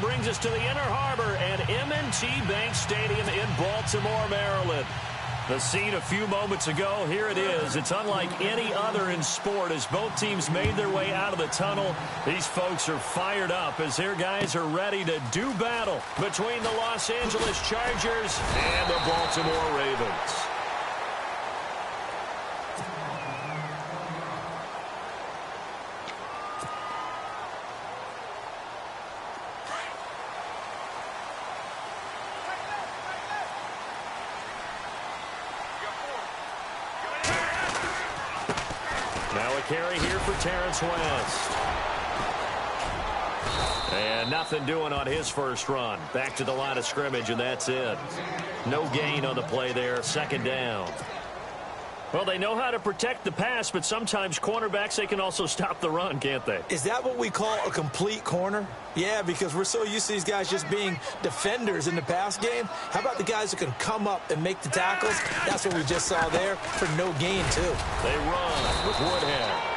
brings us to the Inner Harbor and M&T Bank Stadium in Baltimore, Maryland. The scene a few moments ago, here it is. It's unlike any other in sport as both teams made their way out of the tunnel. These folks are fired up as their guys are ready to do battle between the Los Angeles Chargers and the Baltimore Ravens. Carry here for Terrence West. And nothing doing on his first run. Back to the line of scrimmage, and that's it. No gain on the play there. Second down. Well, they know how to protect the pass, but sometimes cornerbacks, they can also stop the run, can't they? Is that what we call a complete corner? Yeah, because we're so used to these guys just being defenders in the pass game. How about the guys who can come up and make the tackles? That's what we just saw there for no gain, too. They run with Woodhead.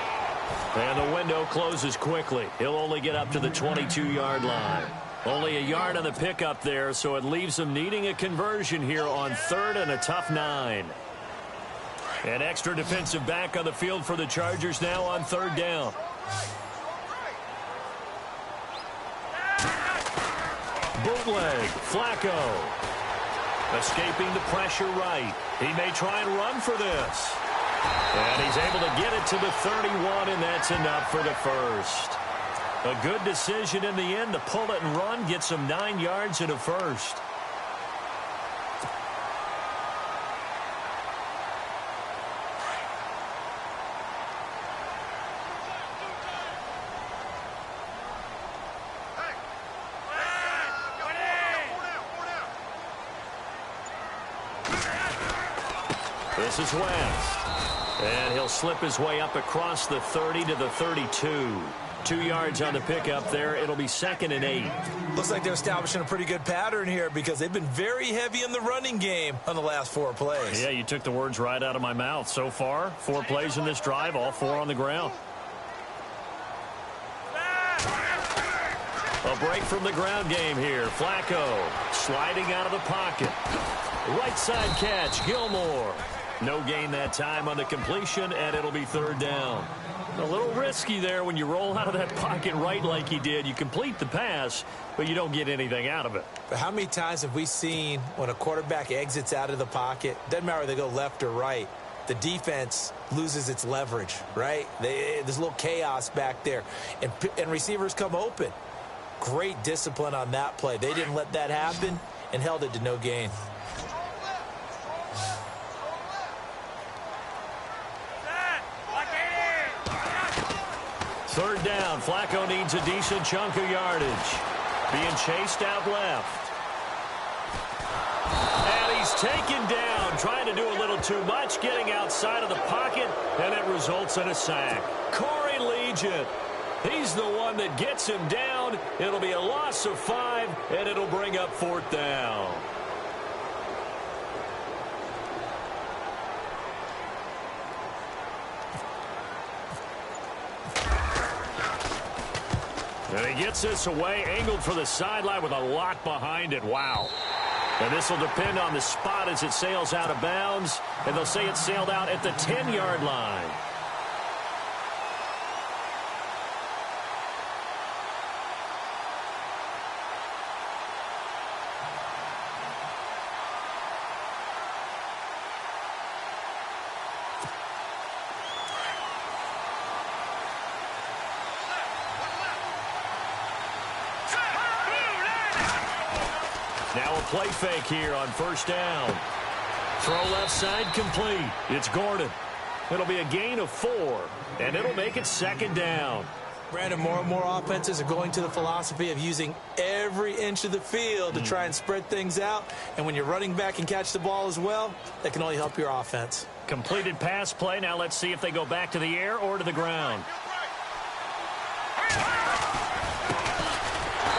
And the window closes quickly. He'll only get up to the 22-yard line. Only a yard on the pickup there, so it leaves them needing a conversion here on third and a tough 9. An extra defensive back on the field for the Chargers now on third down. Bootleg, Flacco. Escaping the pressure right. He may try and run for this. And he's able to get it to the 31, and that's enough for the first. A good decision in the end to pull it and run, get some 9 yards and a first. This is West. And he'll slip his way up across the 30 to the 32. 2 yards on the pickup there. It'll be 2nd and 8. Looks like they're establishing a pretty good pattern here because they've been very heavy in the running game on the last 4 plays. Yeah, you took the words right out of my mouth. So far, 4 plays in this drive, all 4 on the ground. A break from the ground game here. Flacco sliding out of the pocket. Right side catch, Gilmore. No gain that time on the completion, and it'll be third down. A little risky there when you roll out of that pocket right like he did. You complete the pass, but you don't get anything out of it. But how many times have we seen when a quarterback exits out of the pocket, doesn't matter if they go left or right, the defense loses its leverage, right? There's a little chaos back there, and receivers come open. Great discipline on that play. They didn't let that happen and held it to no gain. Third down. Flacco needs a decent chunk of yardage. Being chased out left. And he's taken down, trying to do a little too much, getting outside of the pocket, and it results in a sack. Corey Legent, he's the one that gets him down. It'll be a loss of 5, and it'll bring up 4th down. And he gets this away, angled for the sideline with a lot behind it. Wow. And this will depend on the spot as it sails out of bounds. And they'll say it sailed out at the 10-yard line. Now a play fake here on first down. Throw left side complete. It's Gordon. It'll be a gain of 4, and it'll make it 2nd down. Brandon, more and more offenses are going to the philosophy of using every inch of the field to try and spread things out. And when you're running back and catch the ball as well, that can only help your offense. Completed pass play. Now let's see if they go back to the air or to the ground.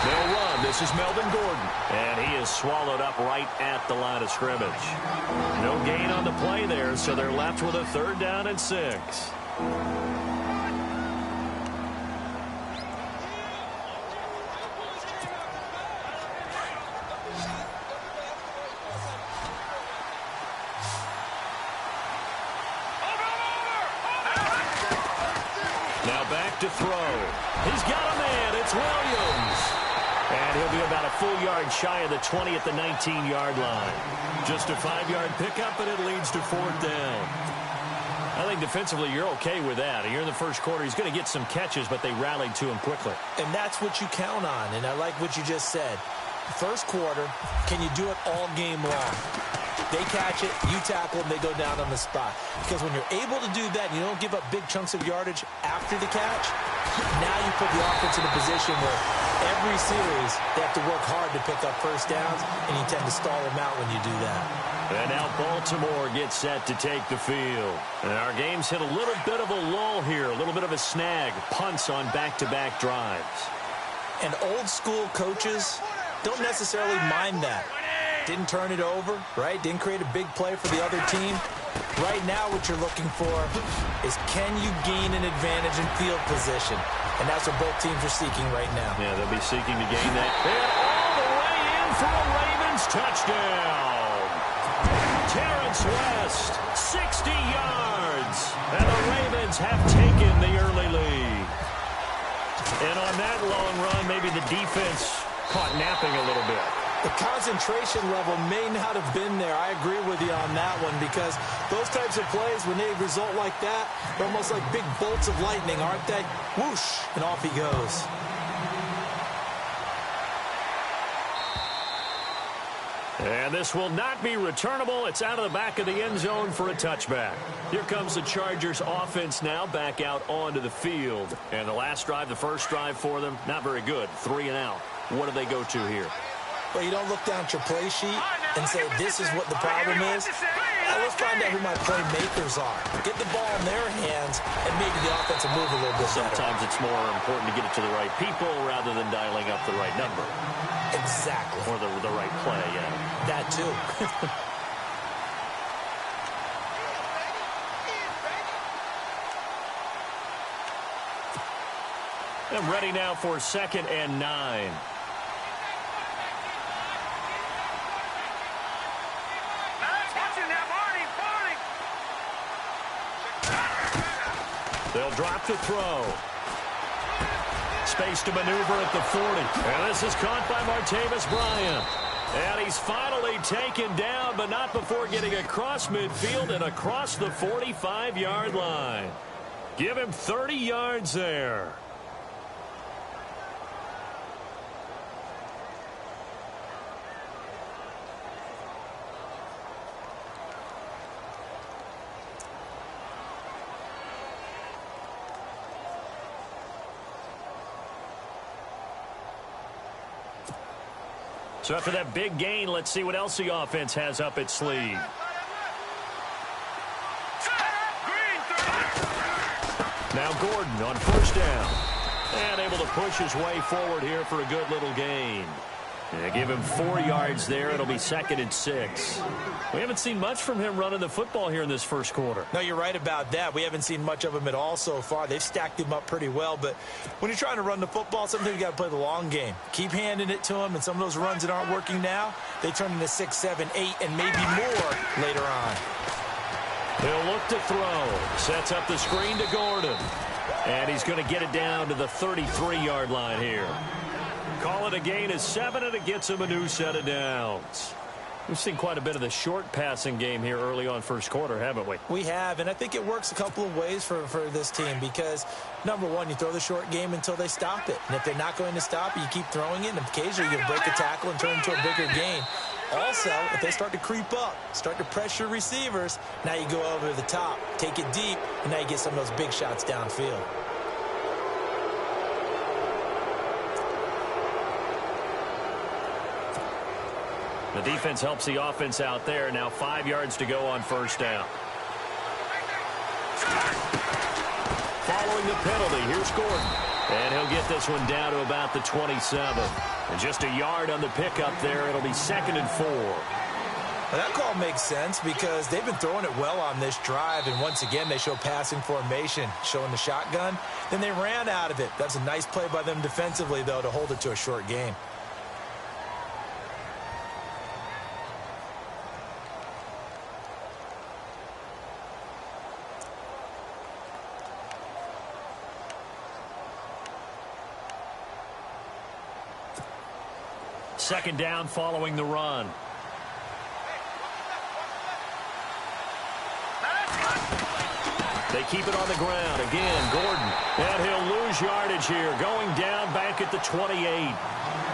They'll run. This is Melvin Gordon. And he is swallowed up right at the line of scrimmage. No gain on the play there, so they're left with a 3rd down and 6. back to throw. He's got a man. It's Williams. And he'll be about a full yard shy of the 20 at the 19-yard line. Just a 5-yard pickup, and it leads to 4th down. I think defensively you're okay with that. You're in the first quarter. He's going to get some catches, but they rallied to him quickly. And that's what you count on, and I like what you just said. First quarter, can you do it all game long? They catch it, you tackle them, they go down on the spot. Because when you're able to do that and you don't give up big chunks of yardage after the catch, now you put the offense in a position where every series they have to work hard to pick up first downs, and you tend to stall them out when you do that. And now Baltimore gets set to take the field. And our game's hit a little bit of a lull here, a little bit of a snag. Punts on back-to-back drives. And old-school coaches don't necessarily mind that. Didn't turn it over, right? Didn't create a big play for the other team. Right now what you're looking for is, can you gain an advantage in field position? And that's what both teams are seeking right now. Yeah, they'll be seeking to gain that. And all the way in for a Ravens touchdown. Terrence West, 60 yards. And the Ravens have taken the early lead. And on that long run, maybe the defense caught napping a little bit. The concentration level may not have been there. I agree with you on that one, because those types of plays, when they result like that, they're almost like big bolts of lightning, aren't they? Whoosh, and off he goes. And this will not be returnable. It's out of the back of the end zone for a touchback. Here comes the Chargers offense now back out onto the field. And the last drive, the first drive for them, not very good. 3 and out. What do they go to here? Well, you don't look down at your play sheet and say, this is what the problem is. Let's find out who my playmakers are. Get the ball in their hands, and maybe the offense will move a little bit better. Sometimes it's more important to get it to the right people rather than dialing up the right number. Exactly. Or the right play, yeah. That too. And ready now for 2nd and 9. They'll drop the throw. Space to maneuver at the 40. And this is caught by Martavis Bryant. And he's finally taken down, but not before getting across midfield and across the 45-yard line. Give him 30 yards there. So after that big gain, let's see what else the offense has up its sleeve. Now Gordon on first down. And able to push his way forward here for a good little gain. Yeah, give him 4 yards there. It'll be 2nd and 6. We haven't seen much from him running the football here in this first quarter. No, you're right about that. We haven't seen much of him at all so far. They've stacked him up pretty well. But when you're trying to run the football, sometimes you got to play the long game. Keep handing it to him, and some of those runs that aren't working now, they turn into 6, 7, 8, and maybe more later on. He'll look to throw. Sets up the screen to Gordon. And he's going to get it down to the 33-yard line here. Call it a gain of 7, and it gets him a new set of downs. We've seen quite a bit of the short passing game here early on first quarter, haven't we? We have, and I think it works a couple of ways for this team because, number one, you throw the short game until they stop it. And if they're not going to stop it, you keep throwing it, and occasionally you break a tackle and turn it into a bigger gain. Also, if they start to creep up, start to pressure receivers, now you go over the top, take it deep, and now you get some of those big shots downfield. The defense helps the offense out there. Now 5 yards to go on first down. Following the penalty, here's Gordon. And he'll get this one down to about the 27. And just a yard on the pickup there. It'll be 2nd and 4. Well, that call makes sense because they've been throwing it well on this drive. And once again, they show passing formation, showing the shotgun. Then they ran out of it. That's a nice play by them defensively, though, to hold it to a short game. Second down following the run. They keep it on the ground. Again, Gordon. And he'll lose yardage here. Going down back at the 28.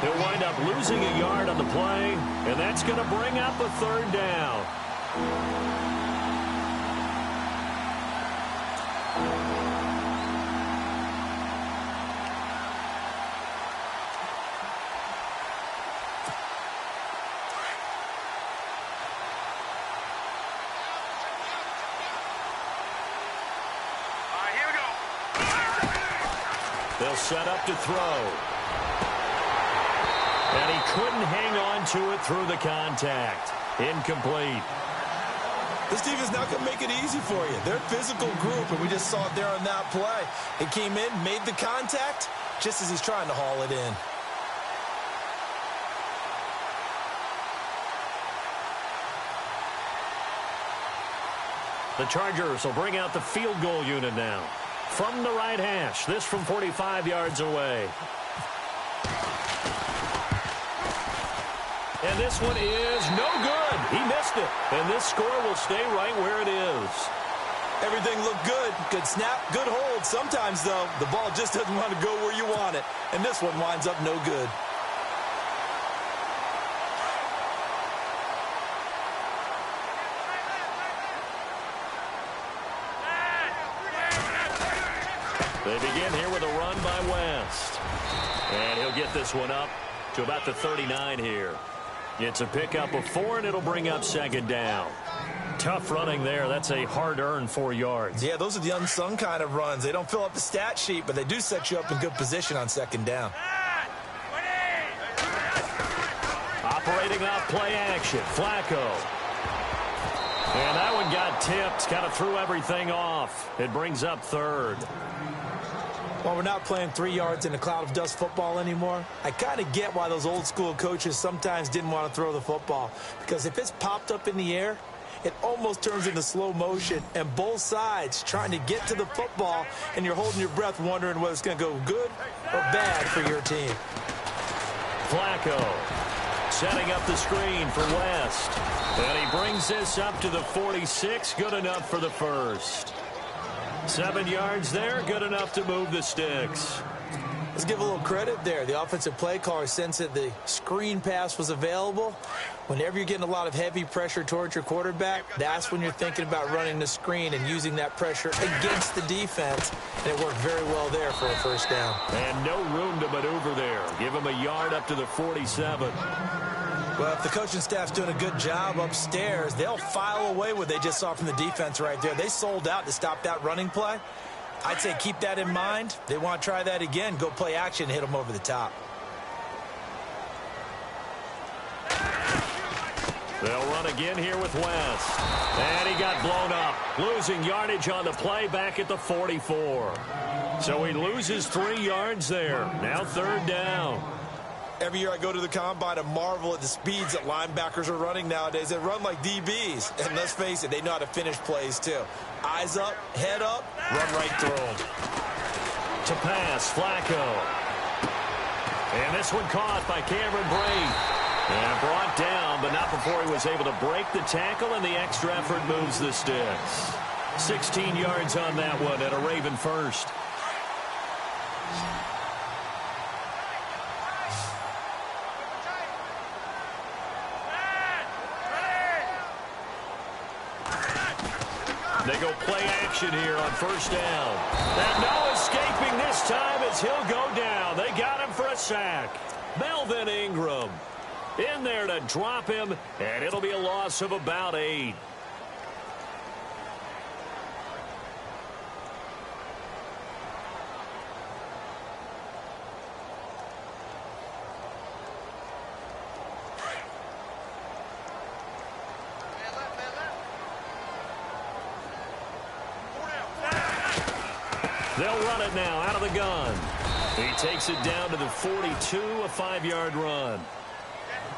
He'll wind up losing a yard on the play, and that's going to bring up a third down. They'll set up to throw. And he couldn't hang on to it through the contact. Incomplete. This team is not going to make it easy for you. They're a physical group, and we just saw it there on that play. He came in, made the contact, just as he's trying to haul it in. The Chargers will bring out the field goal unit now. From the right hash, this from 45 yards away. And this one is no good. He missed it. And this score will stay right where it is. Everything looked good. Good snap, good hold. Sometimes, though, the ball just doesn't want to go where you want it. And this one winds up no good. They begin here with a run by West. And he'll get this one up to about the 39 here. It's a pickup of 4, and it'll bring up second down. Tough running there. That's a hard-earned 4 yards. Yeah, those are the unsung kind of runs. They don't fill up the stat sheet, but they do set you up in good position on second down. Operating off play action. Flacco. And that one got tipped. Kind of threw everything off. It brings up third. Well, we're not playing 3 yards in a cloud of dust football anymore. I kind of get why those old school coaches sometimes didn't want to throw the football. Because if it's popped up in the air, it almost turns into slow motion. And both sides trying to get to the football, and you're holding your breath wondering whether it's going to go good or bad for your team. Flacco setting up the screen for West. And he brings this up to the 46. Good enough for the first. 7 yards there, good enough to move the sticks. Let's give a little credit there. The offensive play caller sensed that the screen pass was available. Whenever you're getting a lot of heavy pressure towards your quarterback, that's when you're thinking about running the screen and using that pressure against the defense. And it worked very well there for a first down. And no room to maneuver there. Give him a yard up to the 47. Well, if the coaching staff's doing a good job upstairs, they'll file away what they just saw from the defense right there. They sold out to stop that running play. I'd say keep that in mind. They want to try that again. Go play action and hit them over the top. They'll run again here with West. And he got blown up. Losing yardage on the play back at the 44. So he loses 3 yards there. Now third down. Every year I go to the combine and marvel at the speeds that linebackers are running nowadays. They run like DBs. And let's face it, they know how to finish plays too. Eyes up, head up, run right through them. To pass, Flacco. And this one caught by Cameron Brate. And brought down, but not before he was able to break the tackle, and the extra effort moves the sticks. 16 yards on that one at a Raven first. They go play action here on first down. And no escaping this time as he'll go down. They got him for a sack. Melvin Ingram in there to drop him, and it'll be a loss of about 8. They'll run it now out of the gun. He takes it down to the 42, a 5-yard run.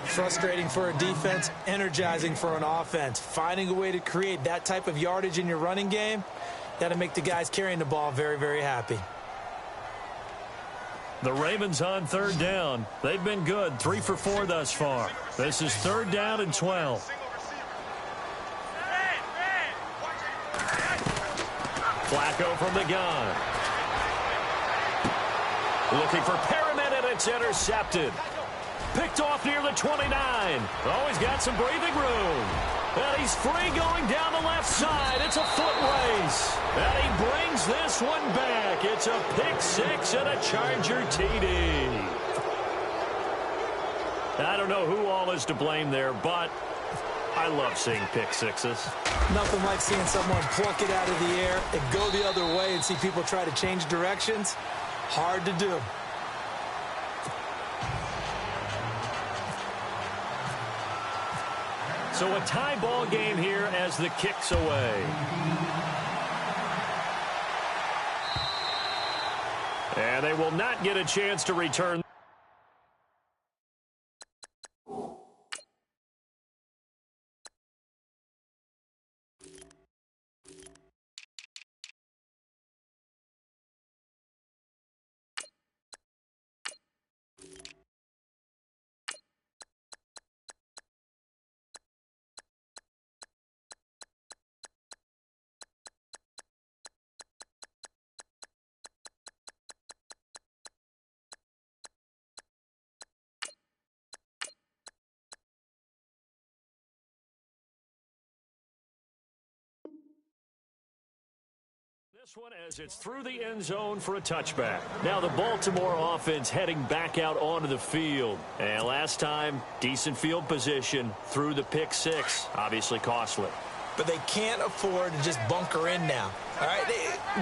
Frustrating for a defense, energizing for an offense. Finding a way to create that type of yardage in your running game, that'll make the guys carrying the ball very, very happy. The Ravens on third down. They've been good, 3 for 4 thus far. This is third down and 12. Flacco from the gun. Looking for Perriman, and it's intercepted. Picked off near the 29. Oh, he's got some breathing room. And he's free going down the left side. It's a foot race. And he brings this one back. It's a pick six and a Charger TD. I don't know who all is to blame there, but I love seeing pick sixes. Nothing like seeing someone pluck it out of the air and go the other way and see people try to change directions. Hard to do. So a tie ball game here as the kick's away. And they will not get a chance to return. This one as it's through the end zone for a touchback. Now the Baltimore offense heading back out onto the field. And last time, decent field position through the pick six. Obviously costly. But they can't afford to just bunker in now. All right,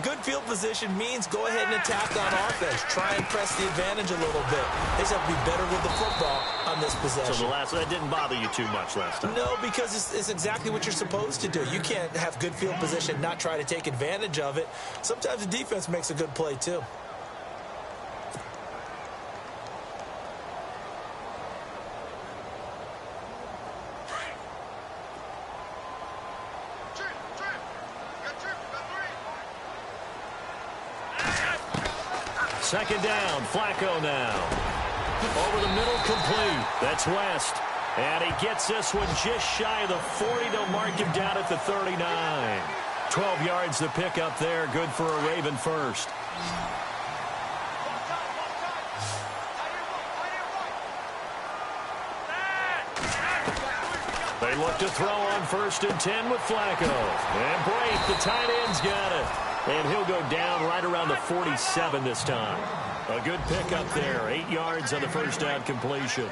good field position means go ahead and attack on offense. Try and press the advantage a little bit. They just have to be better with the football on this possession. So that didn't bother you too much last time? No, because it's exactly what you're supposed to do. You can't have good field position, not try to take advantage of it. Sometimes the defense makes a good play, too. Second down, Flacco now. Over the middle, complete. That's West. And he gets this one just shy of the 40. They'll mark him down at the 39. 12 yards the pick up there. Good for a Raven first. They look to throw on 1st and 10 with Flacco. And Brate, the tight end's got it. And he'll go down right around the 47 this time. A good pickup there. 8 yards on the first down completion.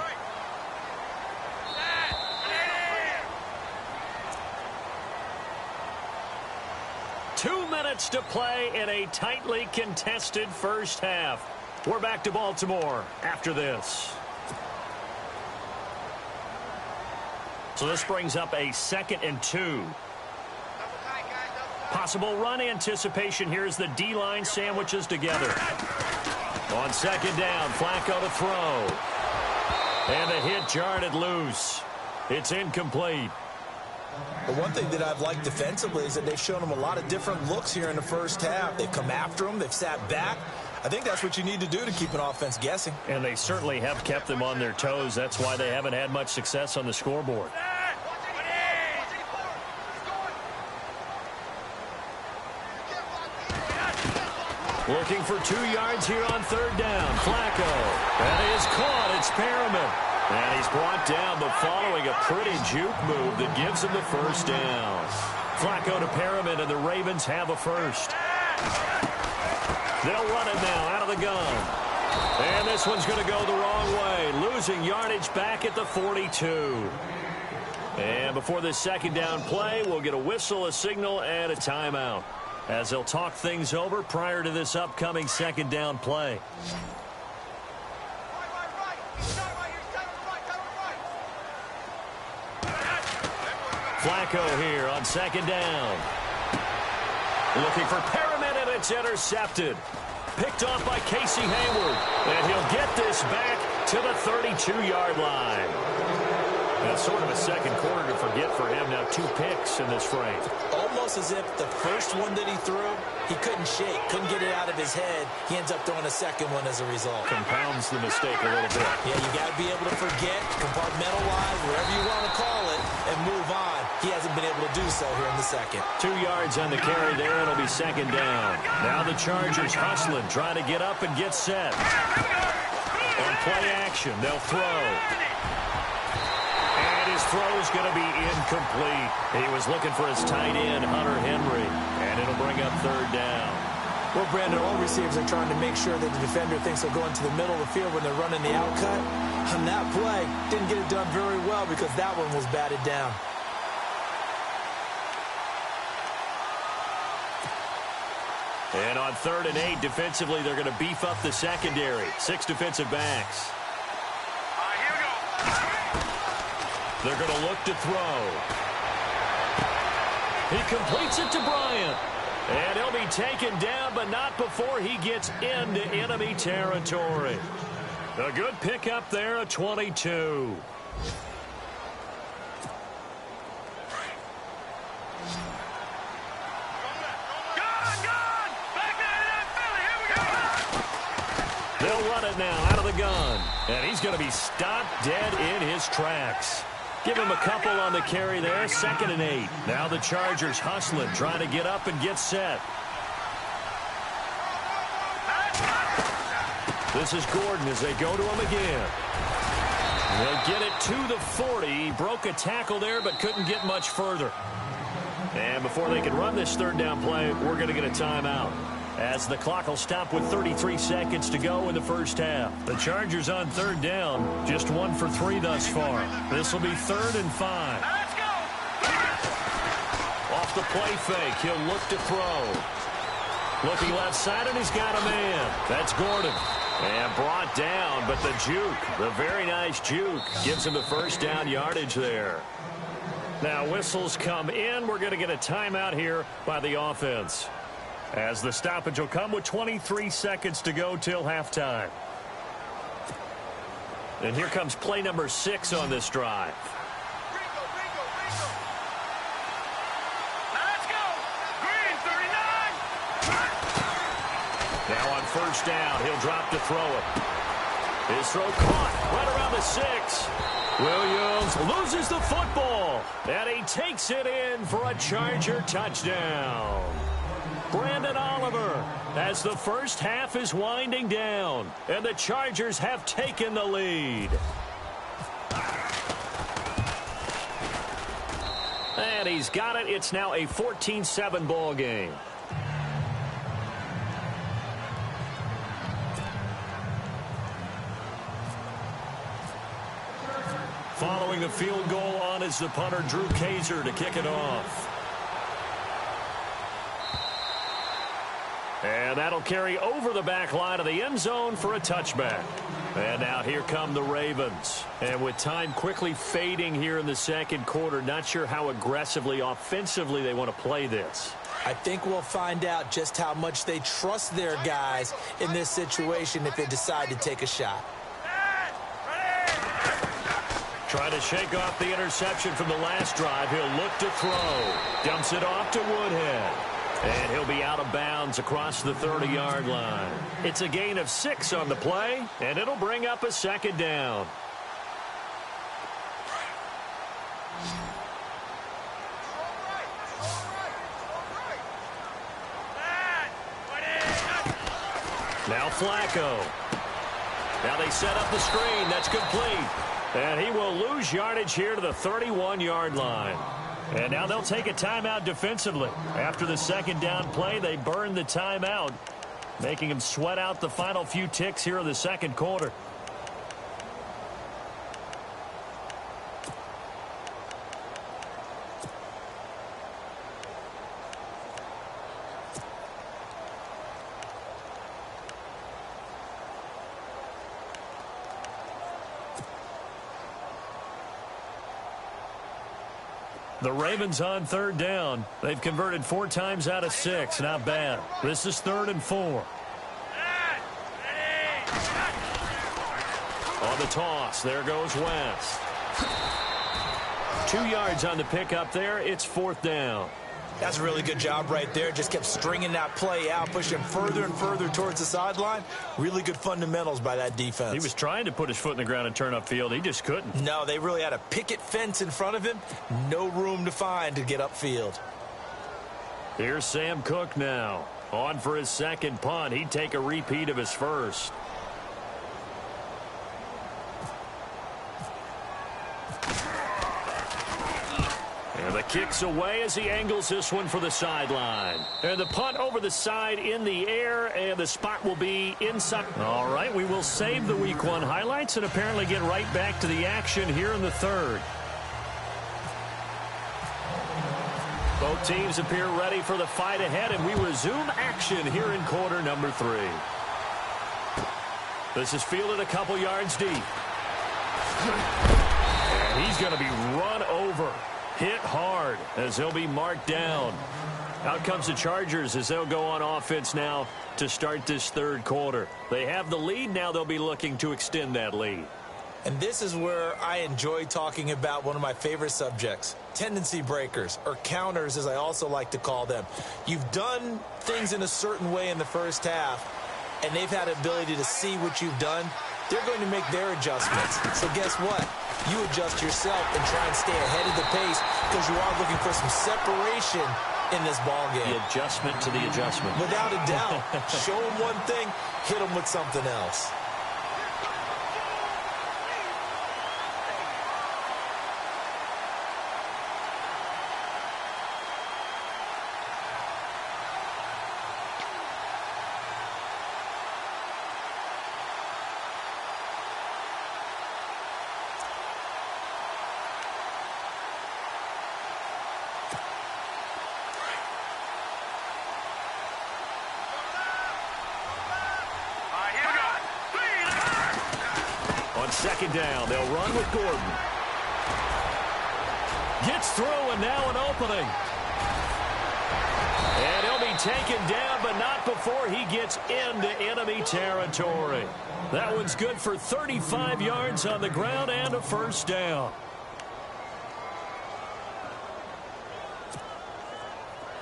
Two minutes to play in a tightly contested first half. We're back to Baltimore after this. So this brings up a 2nd and 2. Possible run anticipation here as the D-line sandwiches together. On 2nd down, Flacco to throw. And the hit jarred it loose. It's incomplete. The one thing that I've liked defensively is that they've shown him a lot of different looks here in the first half. They've come after him. They've sat back. I think that's what you need to do to keep an offense guessing. And they certainly have kept them on their toes. That's why they haven't had much success on the scoreboard. Looking for 2 yards here on 3rd down. Flacco. That is caught. It's Perriman. And he's brought down, but following a pretty juke move that gives him the first down. Flacco to Perriman, and the Ravens have a first. They'll run it now out of the gun. And this one's going to go the wrong way. Losing yardage back at the 42. And before this 2nd down play, we'll get a whistle, a signal, and a timeout, as they'll talk things over prior to this upcoming 2nd down play. Flacco here on 2nd down. Looking for Perriman, and it's intercepted. Picked off by Casey Hayward. And he'll get this back to the 32-yard line. That's sort of a second quarter to forget for him. Now 2 picks in this frame. Almost as if the first one that he threw, he couldn't shake, couldn't get it out of his head. He ends up throwing a second one as a result. Compounds the mistake a little bit. Yeah, you got to be able to forget, compartmentalize, whatever you want to call it, and move on. He hasn't been able to do so here in the second. 2 yards on the carry there. It'll be second down. Now the Chargers hustling, trying to get up and get set. On play action, they'll throw. His throw is going to be incomplete. He was looking for his tight end, Hunter Henry, and it'll bring up third down. Well, Brandon, all receivers are trying to make sure that the defender thinks they'll go into the middle of the field when they're running the outcut. On that play, didn't get it done very well because that one was batted down. And on 3rd and 8, defensively, they're going to beef up the secondary. 6 defensive backs. They're going to look to throw. He completes it to Bryant. And he'll be taken down, but not before he gets into enemy territory. A good pickup there, a 22. They'll run it now out of the gun. And he's going to be stopped dead in his tracks. Give him a couple on the carry there. 2nd and 8. Now the Chargers hustling, trying to get up and get set. This is Gordon as they go to him again. They'll get it to the 40. He broke a tackle there, but couldn't get much further. And before they can run this 3rd down play, we're going to get a timeout, as the clock will stop with 33 seconds to go in the first half. The Chargers on 3rd down, just 1 for 3 thus far. This will be 3rd and 5. Off the play fake, he'll look to throw. Looking left side, and he's got a man. That's Gordon. And brought down, but the juke, the very nice juke, gives him the first down yardage there. Now whistles come in. We're going to get a timeout here by the offense, as the stoppage will come with 23 seconds to go till halftime. And here comes play number 6 on this drive. Let's go! Green, 39! Now on 1st down, he'll drop to throw it. His throw caught right around the 6. Williams loses the football, and he takes it in for a Charger touchdown. Brandon Oliver, as the first half is winding down, and the Chargers have taken the lead. And he's got it. It's now a 14-7 ball game. Following the field goal on is the punter, Drew Kaiser, to kick it off. And that'll carry over the back line of the end zone for a touchback. And now here come the Ravens. And with time quickly fading here in the second quarter, not sure how aggressively, offensively they want to play this. I think we'll find out just how much they trust their guys in this situation if they decide to take a shot. Trying to shake off the interception from the last drive. He'll look to throw. Dumps it off to Woodhead. And he'll be out of bounds across the 30-yard line. It's a gain of 6 on the play, and it'll bring up a 2nd down. Now Flacco. Now they set up the screen. That's complete. And he will lose yardage here to the 31-yard line. And now they'll take a timeout defensively. After the 2nd down play, they burn the timeout, making him sweat out the final few ticks here in the second quarter. The Ravens on 3rd down. They've converted 4 times out of 6. Not bad. This is 3rd and 4. On the toss, there goes West. 2 yards on the pickup there. It's 4th down. That's a really good job right there. Just kept stringing that play out, pushing further and further towards the sideline. Really good fundamentals by that defense. He was trying to put his foot in the ground and turn upfield. He just couldn't. No, they really had a picket fence in front of him. No room to find to get upfield. Here's Sam Cook now. On for his second punt. He'd take a repeat of his first. And the kick's away as he angles this one for the sideline. And the punt over the side in the air, and the spot will be inside. All right, we will save the Week 1 highlights and apparently get right back to the action here in the 3rd. Both teams appear ready for the fight ahead, and we resume action here in quarter number 3. This is fielded a couple yards deep. And he's going to be run over. Hit hard as he'll be marked down. Out comes the Chargers as they'll go on offense now to start this 3rd quarter. They have the lead. Now they'll be looking to extend that lead. And this is where I enjoy talking about one of my favorite subjects, tendency breakers, or counters as I also like to call them. You've done things in a certain way in the first half, and they've had the ability to see what you've done. They're going to make their adjustments. So guess what? You adjust yourself and try and stay ahead of the pace because you are looking for some separation in this ball game. The adjustment to the adjustment. Without a doubt. Show them one thing, hit them with something else. On 2nd down, they'll run with Gordon. Gets through, and now an opening. And he'll be taken down, but not before he gets into enemy territory. That one's good for 35 yards on the ground and a 1st down.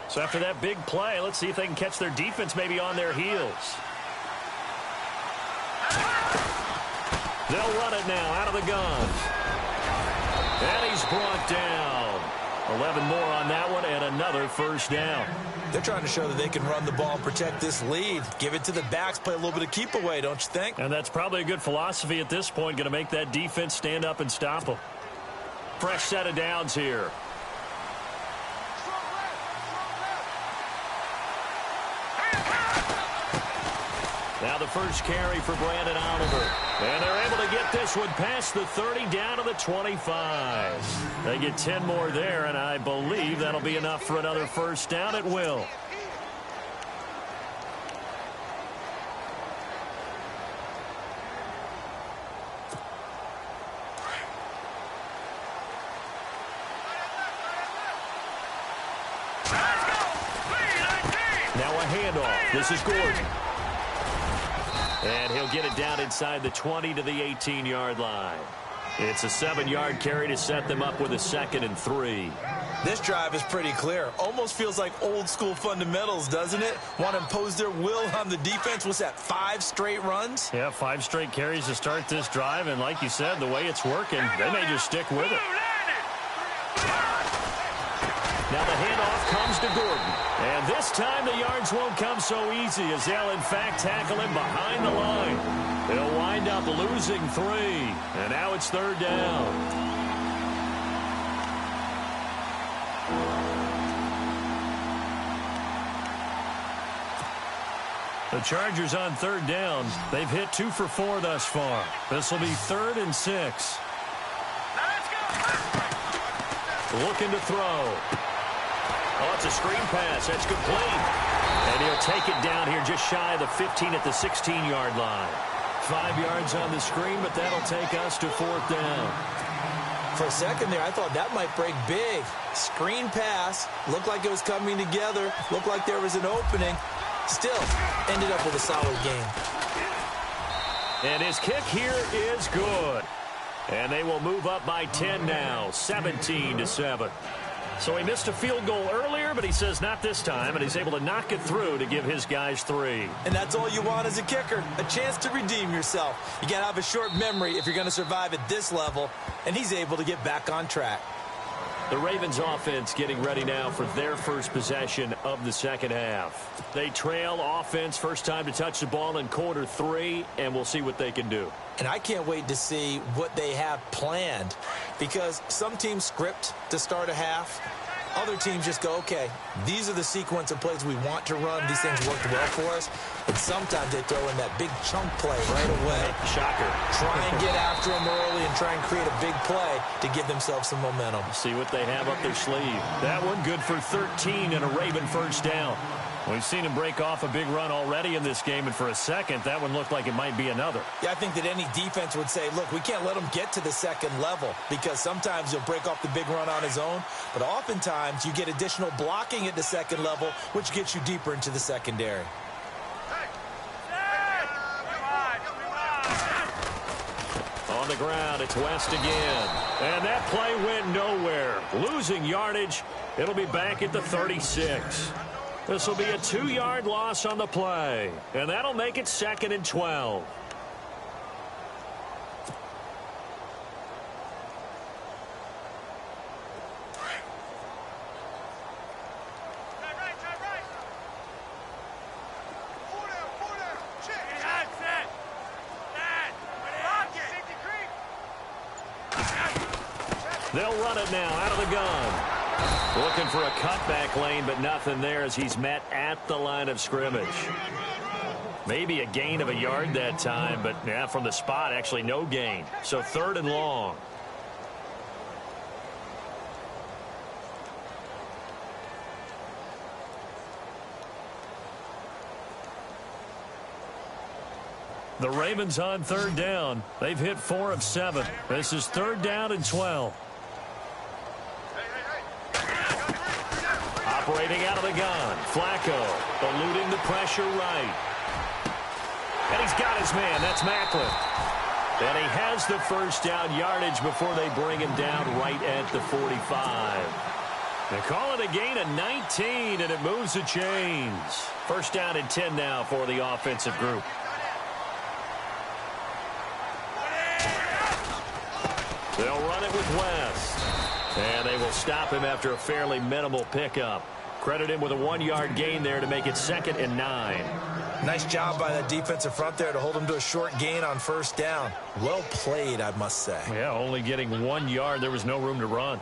So after that big play, let's see if they can catch their defense maybe on their heels. They'll run it now out of the gun. And he's brought down. 11 more on that one and another 1st down. They're trying to show that they can run the ball and protect this lead. Give it to the backs, play a little bit of keep away, don't you think? And that's probably a good philosophy at this point, going to make that defense stand up and stop them. Fresh set of downs here. Now the first carry for Brandon Oliver. And they're able to get this one past the 30 down to the 25. They get 10 more there, and I believe that'll be enough for another 1st down. It will. Now a handoff. This is Gordon. And he'll get it down inside the 20 to the 18-yard line. It's a 7-yard carry to set them up with a 2nd and 3. This drive is pretty clear. Almost feels like old-school fundamentals, doesn't it? Want to impose their will on the defense. What's that, 5 straight runs? Yeah, 5 straight carries to start this drive. And like you said, the way it's working, they may just stick with it. Now the handoff comes to Gordon. And this time the yards won't come so easy as they'll, in fact, tackle him behind the line. They'll wind up losing 3. And now it's 3rd down. The Chargers on 3rd down. They've hit 2 for 4 thus far. This will be 3rd and 6. Looking to throw. Oh, it's a screen pass. That's complete. And he'll take it down here just shy of the 15 at the 16-yard line. 5 yards on the screen, but that'll take us to 4th down. For a second there, I thought that might break big. Screen pass. Looked like it was coming together. Looked like there was an opening. Still, ended up with a solid game. And his kick here is good. And they will move up by 10 now, 17-7. So he missed a field goal earlier, but he says not this time, and he's able to knock it through to give his guys 3. And that's all you want as a kicker, a chance to redeem yourself. You got to have a short memory if you're going to survive at this level, and he's able to get back on track. The Ravens offense getting ready now for their first possession of the second half. They trail offense, first time to touch the ball in quarter 3, and we'll see what they can do. And I can't wait to see what they have planned, because some teams script to start a half. Other teams just go, okay, these are the sequence of plays we want to run. These things worked well for us. And sometimes they throw in that big chunk play right away. Shocker. Try and get after them early and try and create a big play to give themselves some momentum. See what they have up their sleeve. That one good for 13 and a Raven first down. We've seen him break off a big run already in this game, and for a second, that one looked like it might be another. Yeah, I think that any defense would say, look, we can't let him get to the second level, because sometimes he'll break off the big run on his own, but oftentimes you get additional blocking at the second level, which gets you deeper into the secondary. On the ground, it's West again. And that play went nowhere. Losing yardage. It'll be back at the 36. This will be a 2-yard loss on the play. And that'll make it 2nd and 12. They'll run it now out of the gun. Looking for a cutback lane, but nothing there as he's met at the line of scrimmage. Maybe a gain of a yard that time, but yeah, from the spot, actually no gain. So 3rd and long. The Ravens on 3rd down. They've hit 4 of 7. This is 3rd down and 12. Operating out of the gun. Flacco eluding the pressure right. And he's got his man. That's Macklin. And he has the first down yardage before they bring him down right at the 45. They call it a gain of 19, and it moves the chains. First down and 10 now for the offensive group. They'll run it with West. And they will stop him after a fairly minimal pickup. Credit him with a 1-yard gain there to make it 2nd and 9. Nice job by that defensive front there to hold him to a short gain on first down. Well played, I must say. Yeah, only getting 1 yard. There was no room to run.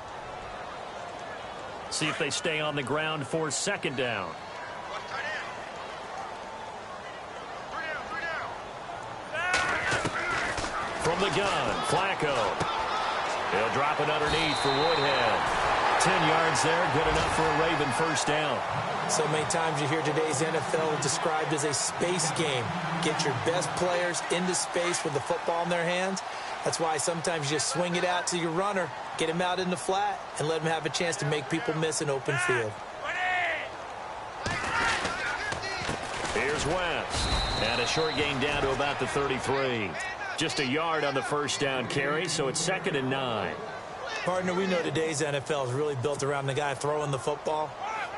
See if they stay on the ground for 2nd down. From the gun, Flacco. He'll drop it underneath for Woodhead. 10 yards there, good enough for a Raven first down. So many times you hear today's NFL described as a space game. Get your best players into space with the football in their hands. That's why sometimes you just swing it out to your runner, get him out in the flat, and let him have a chance to make people miss an open field. Here's West. And a short gain down to about the 33. Just a yard on the first down carry, so it's 2nd and 9. Partner, we know today's NFL is really built around the guy throwing the football.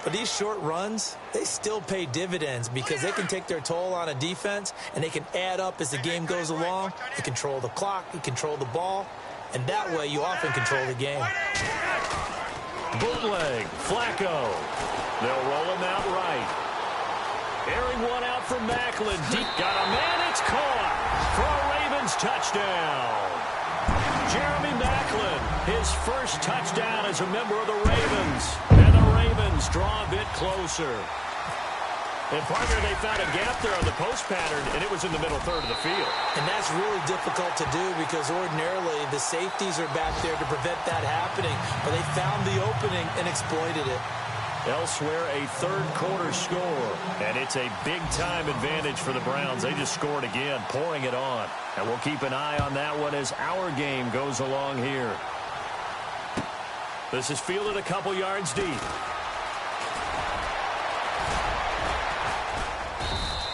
But these short runs, they still pay dividends because they can take their toll on a defense, and they can add up as the game goes along. You control the clock, you control the ball, and that way you often control the game. Bootleg, Flacco. They'll roll him out right. Airing one out from Macklin. Deep, got a man, it's caught for a Ravens touchdown. Jeremy Macklin, his first touchdown as a member of the Ravens. And the Ravens draw a bit closer. And partner, they found a gap there on the post pattern, and it was in the middle third of the field. And that's really difficult to do because ordinarily the safeties are back there to prevent that happening. But they found the opening and exploited it. Elsewhere, a third-quarter score, and it's a big-time advantage for the Browns. They just scored again, pouring it on. And we'll keep an eye on that one as our game goes along here. This is fielded a couple yards deep.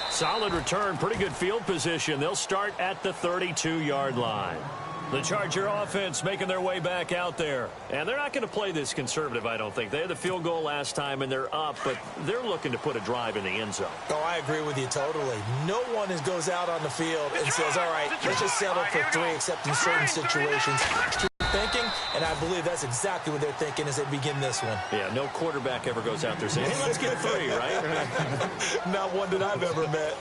Solid return, pretty good field position. They'll start at the 32-yard line. The Charger offense making their way back out there. And they're not going to play this conservative, I don't think. They had the field goal last time, and they're up, but they're looking to put a drive in the end zone. Oh, I agree with you totally. No one goes out on the field and says, all right, let's just settle for 3, except in certain situations. Thinking, and I believe that's exactly what they're thinking as they begin this one. Yeah, no quarterback ever goes out there saying, hey, let's get 3, right? Not one that I've ever met.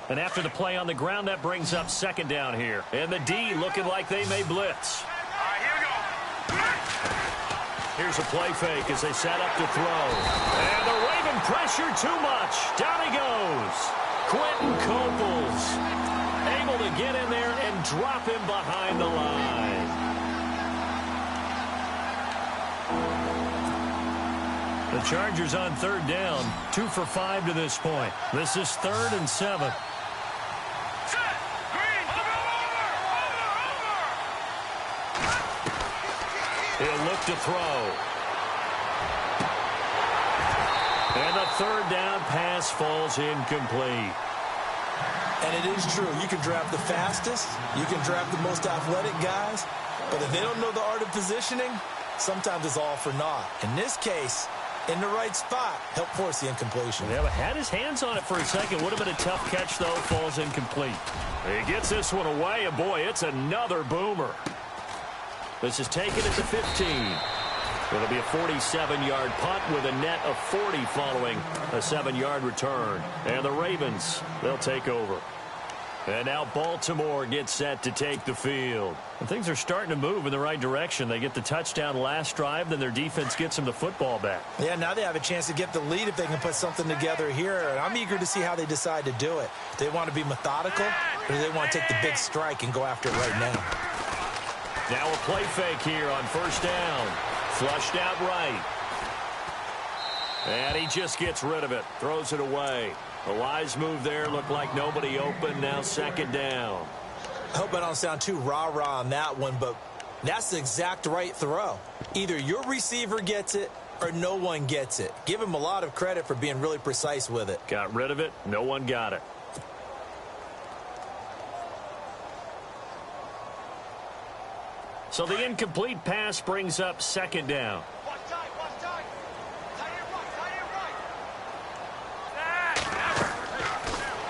And after the play on the ground, that brings up second down here. And the D looking like they may blitz. All right, here we go. Here's a play fake as they set up to throw. And the Raven pressure too much. Down he goes. Quentin Coples able to get in there and drop him behind the line. The Chargers on third down, 2 for 5 to this point. This is 3rd and 7. He'll look to throw. And the third down pass falls incomplete. And it is true. You can draft the fastest. You can draft the most athletic guys. But if they don't know the art of positioning, sometimes it's all for naught. In this case, in the right spot, help force the incompletion. Yeah, but had his hands on it for a second. Would have been a tough catch, though. Falls incomplete. He gets this one away, and boy, it's another boomer. This is taken at the 15. It'll be a 47-yard punt with a net of 40 following a 7-yard return. And the Ravens, they'll take over. And now Baltimore gets set to take the field. And things are starting to move in the right direction. They get the touchdown last drive, then their defense gets them the football back. Yeah, now they have a chance to get the lead if they can put something together here. And I'm eager to see how they decide to do it. Do they want to be methodical, or do they want to take the big strike and go after it right now? Now a play fake here on first down. Flushed out right. And he just gets rid of it. Throws it away. A wise move there. Looked like nobody open. Now second down. I hope I don't sound too rah-rah on that one, but that's the exact right throw. Either your receiver gets it or no one gets it. Give him a lot of credit for being really precise with it. Got rid of it. No one got it. So the incomplete pass brings up second down.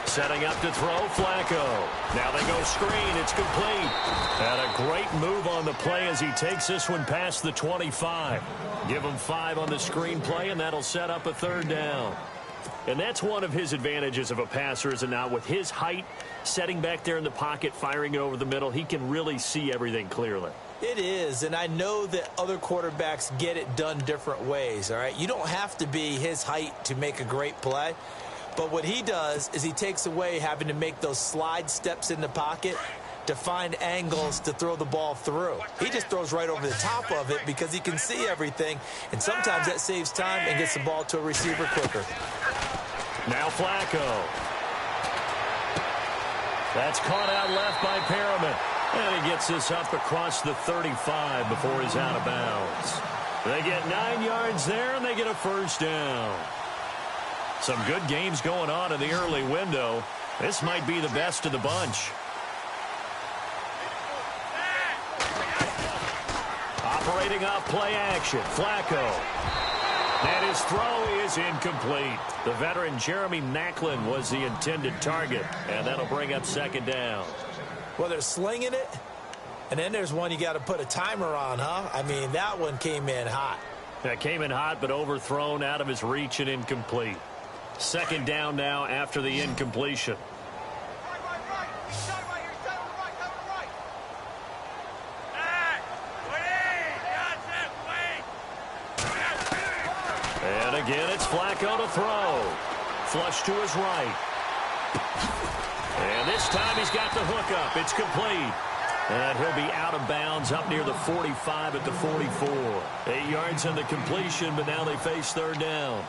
Setting up to throw, Flacco. Now they go screen. It's complete. And a great move on the play as he takes this one past the 25. Give him 5 on the screen play, and that'll set up a third down. And that's one of his advantages of a passer, is it not? With his height, setting back there in the pocket, firing it over the middle, he can really see everything clearly. It is, and I know that other quarterbacks get it done different ways, all right? You don't have to be his height to make a great play. But what he does is he takes away having to make those slide steps in the pocket to find angles to throw the ball through. He just throws right over the top of it because he can see everything, and sometimes that saves time and gets the ball to a receiver quicker. Now Flacco. That's caught out left by Perriman. And he gets this up across the 35 before he's out of bounds. They get 9 yards there, and they get a first down. Some good games going on in the early window. This might be the best of the bunch. Operating off play action, Flacco. And his throw is incomplete. The veteran Jeremy Maclin was the intended target, and that'll bring up second down. Well, they're slinging it, and then there's one you got to put a timer on, huh? I mean, that one came in hot. That came in hot, but overthrown, out of his reach, and incomplete. Second down now after the incompletion. And again, it's Flacco to throw. Flush to his right. And this time he's got the hook up. It's complete. And he'll be out of bounds up near the 45 at the 44. 8 yards on the completion, but now they face third down.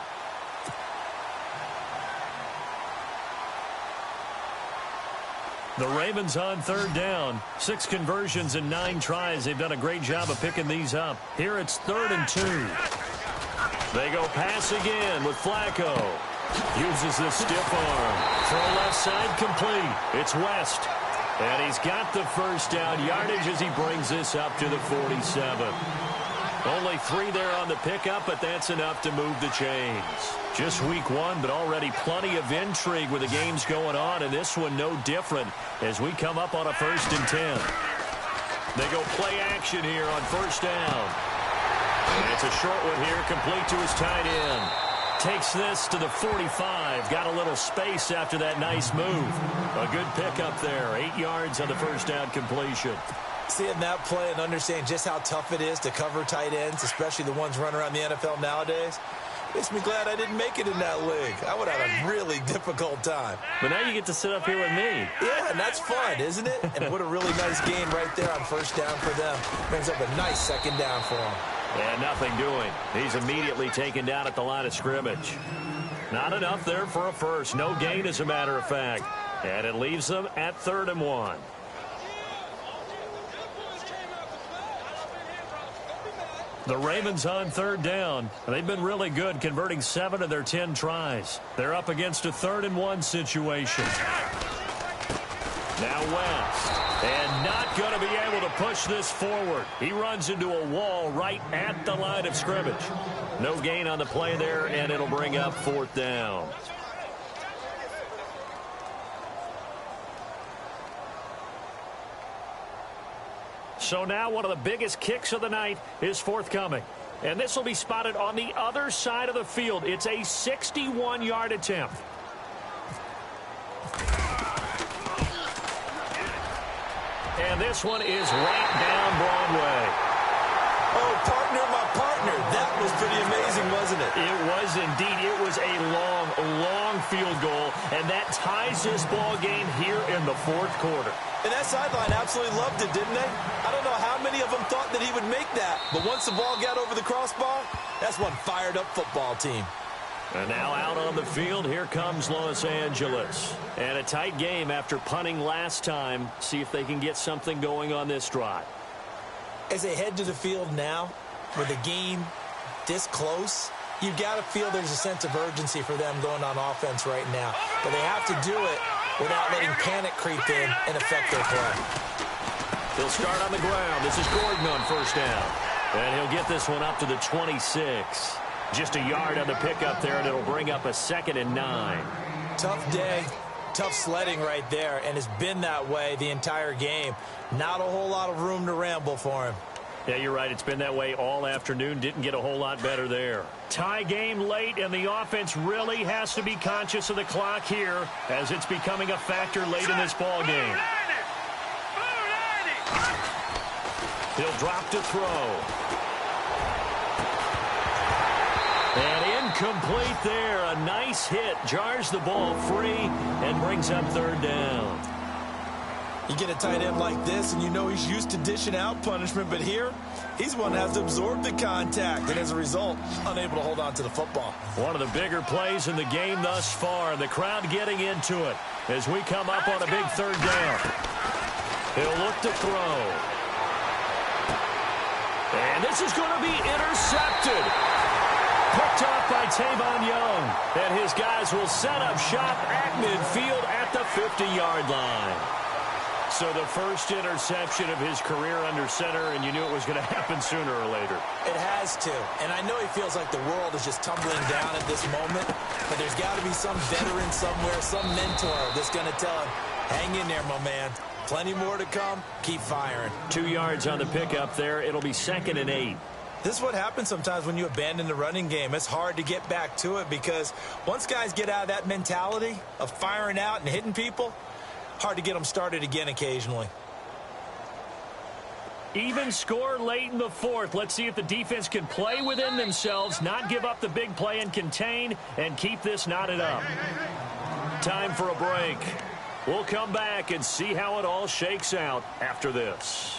The Ravens on third down. 6 conversions and 9 tries. They've done a great job of picking these up. Here it's 3rd and 2. They go pass again with Flacco. Uses the stiff arm. Throw left side complete. It's West. And he's got the first down yardage as he brings this up to the 47. Only 3 there on the pickup, but that's enough to move the chains. Just week 1, but already plenty of intrigue with the games going on, and this one no different as we come up on a 1st and 10. They go play action here on 1st down. And it's a short one here, complete to his tight end. Takes this to the 45. Got a little space after that nice move. A good pickup there. 8 yards on the 1st down completion. Seeing that play and understanding just how tough it is to cover tight ends, especially the ones running around the NFL nowadays, makes me glad I didn't make it in that league. I would have had a really difficult time. But now you get to sit up here with me. Yeah, and that's fun, isn't it? And what a really nice game right there on 1st down for them. Brings up a nice 2nd down for them. And nothing doing. He's immediately taken down at the line of scrimmage. Not enough there for a first. No gain, as a matter of fact. And it leaves them at 3rd and 1. The Ravens on 3rd down. They've been really good, converting 7 of their 10 tries. They're up against a 3rd and 1 situation. Now West. And not going to be able to push this forward. He runs into a wall right at the line of scrimmage. No gain on the play there, and it'll bring up 4th down. So now one of the biggest kicks of the night is forthcoming. And this will be spotted on the other side of the field. It's a 61-yard attempt. And this one is right down Broadway. Oh, partner, my partner. That was pretty amazing, wasn't it? It was indeed. It was a long, long field goal, and that ties this ball game here in the 4th quarter. And that sideline absolutely loved it, didn't they? I don't know how many of them thought that he would make that, but once the ball got over the crossbar, that's one fired-up football team. And now out on the field, here comes Los Angeles. And a tight game after punting last time. See if they can get something going on this drive. As they head to the field now, with the game this close, you've got to feel there's a sense of urgency for them going on offense right now. But they have to do it without letting panic creep in and affect their play. They'll start on the ground. This is Gordon on 1st down. And he'll get this one up to the 26. Just a yard on the pickup there, and it'll bring up a 2nd and 9. Tough day, tough sledding right there, and it's been that way the entire game. Not a whole lot of room to ramble for him. Yeah, you're right. It's been that way all afternoon. Didn't get a whole lot better there. Tie game late, and the offense really has to be conscious of the clock here as it's becoming a factor late in this ball game. He'll drop to throw. And incomplete there. A nice hit. Jars the ball free and brings up 3rd down. You get a tight end like this, and you know he's used to dishing out punishment, but here, he's one that has to absorb the contact, and as a result, unable to hold on to the football. One of the bigger plays in the game thus far, the crowd getting into it as we come up on a big 3rd down. He'll look to throw. And this is going to be intercepted. Picked off by Tavon Young. And his guys will set up shop at midfield at the 50-yard line. So the first interception of his career under center, and you knew it was going to happen sooner or later. It has to. And I know he feels like the world is just tumbling down at this moment, but there's got to be some veteran somewhere, some mentor that's going to tell him, hang in there, my man. Plenty more to come. Keep firing. 2 yards on the pickup there. It'll be 2nd and 8. This is what happens sometimes when you abandon the running game. It's hard to get back to it because once guys get out of that mentality of firing out and hitting people, hard to get them started again occasionally. Even score late in the 4th. Let's see if the defense can play within themselves, not give up the big play and contain, and keep this knotted up. Time for a break. We'll come back and see how it all shakes out after this.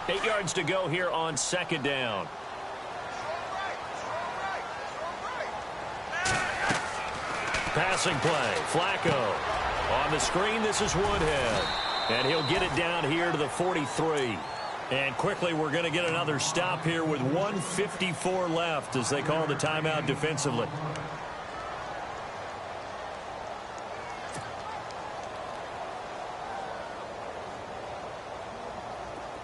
Eight yards to go here on 2nd down. Passing play. Flacco. On the screen, this is Woodhead. And he'll get it down here to the 43. And quickly, we're going to get another stop here with 1:54 left as they call the timeout defensively.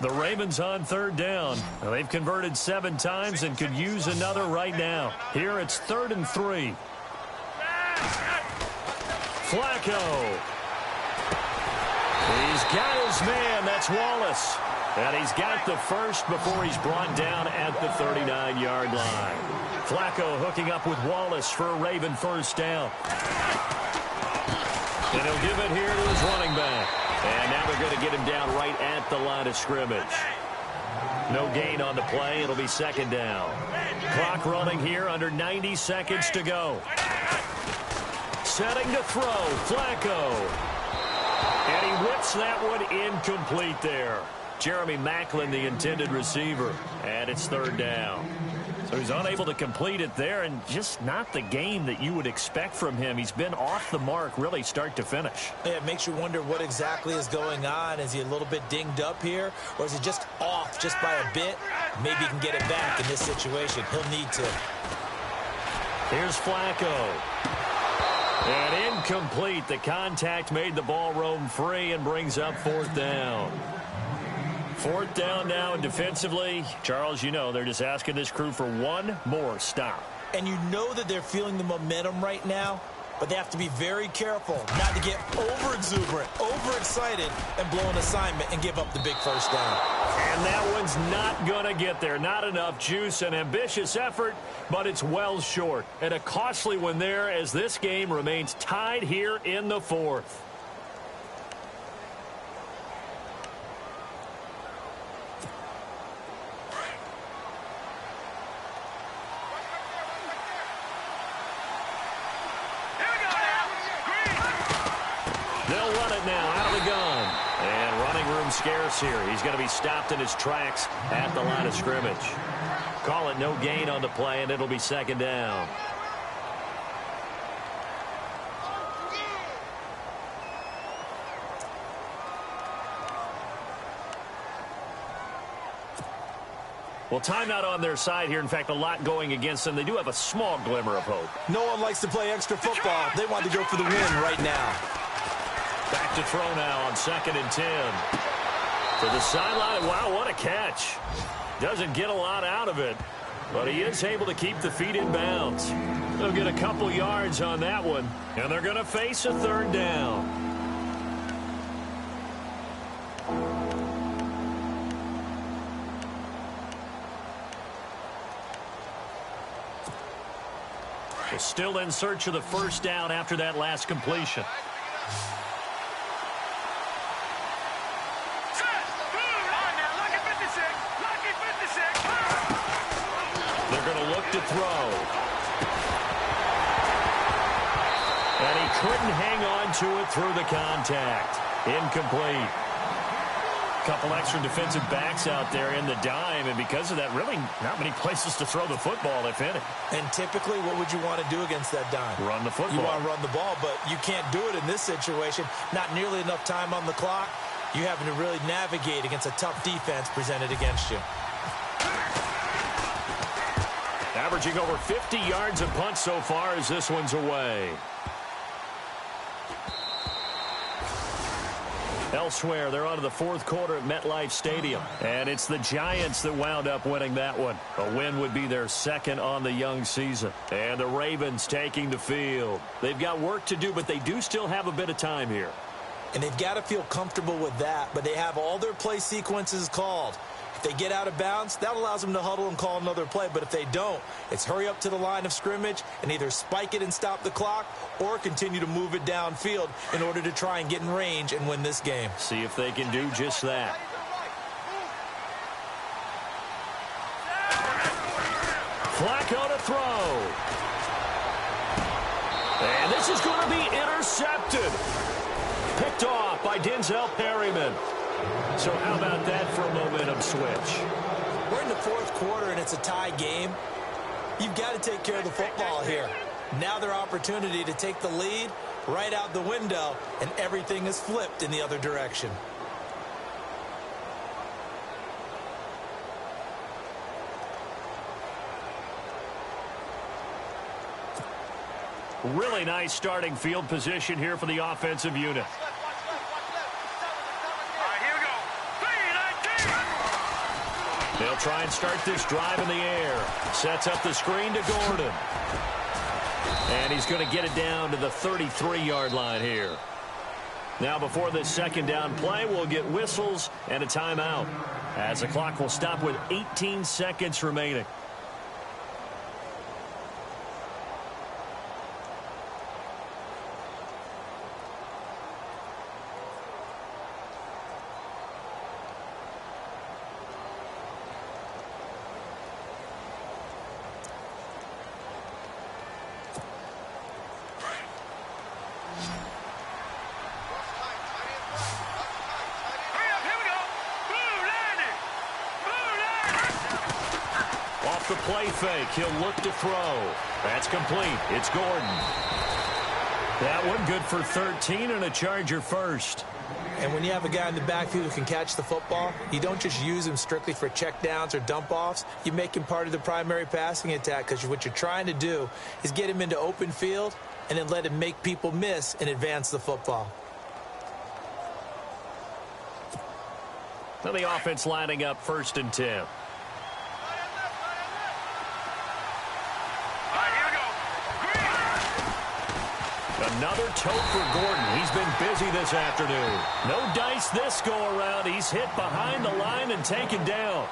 The Ravens on third down. Now, they've converted 7 times and could use another right now. Here it's 3rd and 3. Flacco. He's got his man. That's Wallace. And he's got the first before he's brought down at the 39-yard line. Flacco hooking up with Wallace for a Raven first down. And he'll give it here to his running back. And now they're going to get him down right at the line of scrimmage. No gain on the play. It'll be 2nd down. Clock running here, under 90 seconds to go. Setting to throw, Flacco. And he whips that one incomplete there. Jeremy Maclin, the intended receiver. And it's 3rd down. So he's unable to complete it there, and just not the game that you would expect from him. He's been off the mark really start to finish. Yeah, it makes you wonder what exactly is going on. Is he a little bit dinged up here, or is he just off just by a bit? Maybe he can get it back in this situation. He'll need to. Here's Flacco. And incomplete. The contact made the ball roam free and brings up 4th down. 4th down now, and defensively, Charles, you know, they're just asking this crew for one more stop. And you know that they're feeling the momentum right now, but they have to be very careful not to get over-exuberant, overexcited, and blow an assignment and give up the big first down. And that one's not going to get there. Not enough juice. An ambitious effort, but it's well short. And a costly one there as this game remains tied here in the 4th. They'll run it now out of the gun. And running room scarce here. He's going to be stopped in his tracks at the line of scrimmage. Call it no gain on the play, and it'll be 2nd down. Well, timeout on their side here. In fact, a lot going against them. They do have a small glimmer of hope. No one likes to play extra football. They want to go for the win right now. Back to throw now on 2nd and 10. To the sideline. Wow, what a catch. Doesn't get a lot out of it, but he is able to keep the feet in bounds. They'll get a couple yards on that one, and they're going to face a 3rd down. We're still in search of the first down after that last completion. They're going to look to throw. And he couldn't hang on to it through the contact. Incomplete. Couple extra defensive backs out there in the dime, and because of that, really not many places to throw the football, if any. And typically, what would you want to do against that dime? Run the football. You want to run the ball, but you can't do it in this situation. Not nearly enough time on the clock. You having to really navigate against a tough defense presented against you. Averaging over 50 yards a punt so far as this one's away. Elsewhere, they're on to the 4th quarter at MetLife Stadium. And it's the Giants that wound up winning that one. A win would be their 2nd on the young season. And the Ravens taking the field. They've got work to do, but they do still have a bit of time here. And they've got to feel comfortable with that, but they have all their play sequences called. If they get out of bounds, that allows them to huddle and call another play. But if they don't, it's hurry up to the line of scrimmage and either spike it and stop the clock or continue to move it downfield in order to try and get in range and win this game. See if they can do just that. Flacco to throw. And this is going to be intercepted. Picked off by Denzel Perryman. So how about that for a momentum switch? We're in the 4th quarter, and it's a tie game. You've got to take care of the football here. Now their opportunity to take the lead right out the window, and everything is flipped in the other direction. Really nice starting field position here for the offensive unit. They'll try and start this drive in the air. Sets up the screen to Gordon. And he's going to get it down to the 33-yard line here. Now before this second down play, we'll get whistles and a timeout, as the clock will stop with 18 seconds remaining. The play fake. He'll look to throw. That's complete. It's Gordon. That one good for 13 and a Charger first. And when you have a guy in the backfield who can catch the football, you don't just use him strictly for checkdowns or dump-offs. You make him part of the primary passing attack, because what you're trying to do is get him into open field and then let him make people miss and advance the football. Now the offense lining up 1st and 10. Another tote for Gordon. He's been busy this afternoon. No dice this go-around. He's hit behind the line and taken down.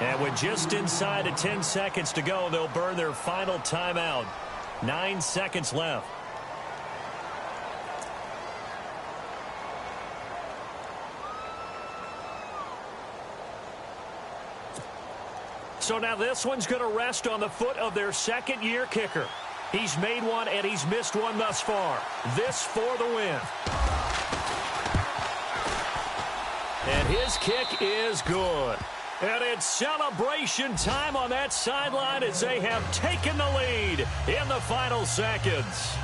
And with just inside of 10 seconds to go, they'll burn their final timeout. 9 seconds left. So now this one's going to rest on the foot of their second-year kicker. He's made one, and he's missed one thus far. This for the win. And his kick is good. And it's celebration time on that sideline as they have taken the lead in the final seconds.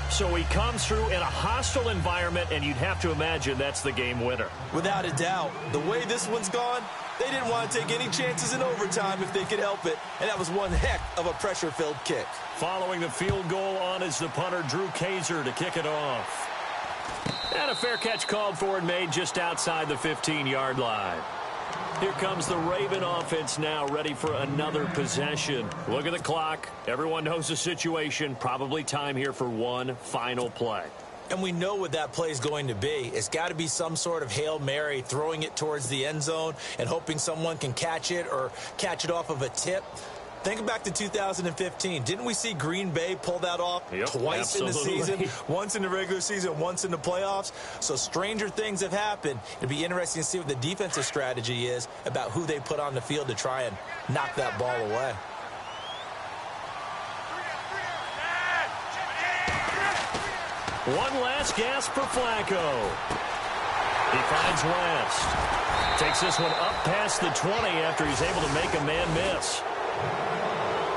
So he comes through in a hostile environment, and you'd have to imagine that's the game winner. Without a doubt. The way this one's gone, they didn't want to take any chances in overtime if they could help it. And that was one heck of a pressure-filled kick. Following the field goal on is the punter, Drew Kaiser, to kick it off. And a fair catch called for and made just outside the 15-yard line. Here comes the Raven offense now, ready for another possession. Look at the clock. Everyone knows the situation. Probably time here for one final play. And we know what that play is going to be. It's got to be some sort of Hail Mary, throwing it towards the end zone and hoping someone can catch it or catch it off of a tip. Think back to 2015. Didn't we see Green Bay pull that off twice in the season? Once in the regular season, once in the playoffs. So stranger things have happened. It'll be interesting to see what the defensive strategy is about who they put on the field to try and knock that ball away. One last gasp for Flacco. He finds West. Takes this one up past the 20 after he's able to make a man miss.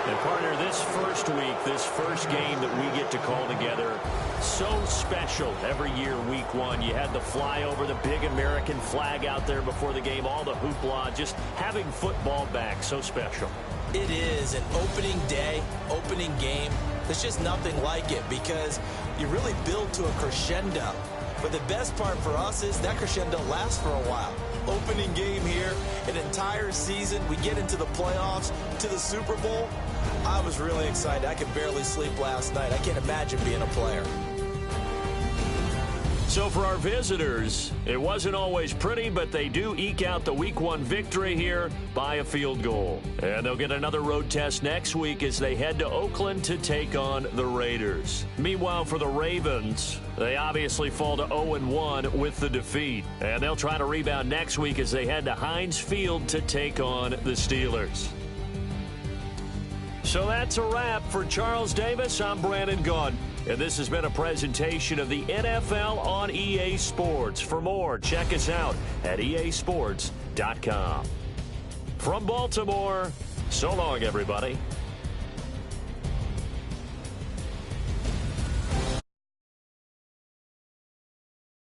And partner, this first week, this first game that we get to call together, so special every year, week one. You had the flyover, the big American flag out there before the game, all the hoopla, just having football back, so special. It is an opening day, opening game. There's just nothing like it because you really build to a crescendo. But the best part for us is that crescendo lasts for a while. Opening game here, an entire season. We get into the playoffs, to the Super Bowl. I was really excited. I could barely sleep last night. I can't imagine being a player. So for our visitors, it wasn't always pretty, but they do eke out the week one victory here by a field goal. And they'll get another road test next week as they head to Oakland to take on the Raiders. Meanwhile, for the Ravens, they obviously fall to 0-1 with the defeat. And they'll try to rebound next week as they head to Heinz Field to take on the Steelers. So that's a wrap. For Charles Davis, I'm Brandon Gaudin. And this has been a presentation of the NFL on EA Sports. For more, check us out at easports.com. From Baltimore, so long, everybody.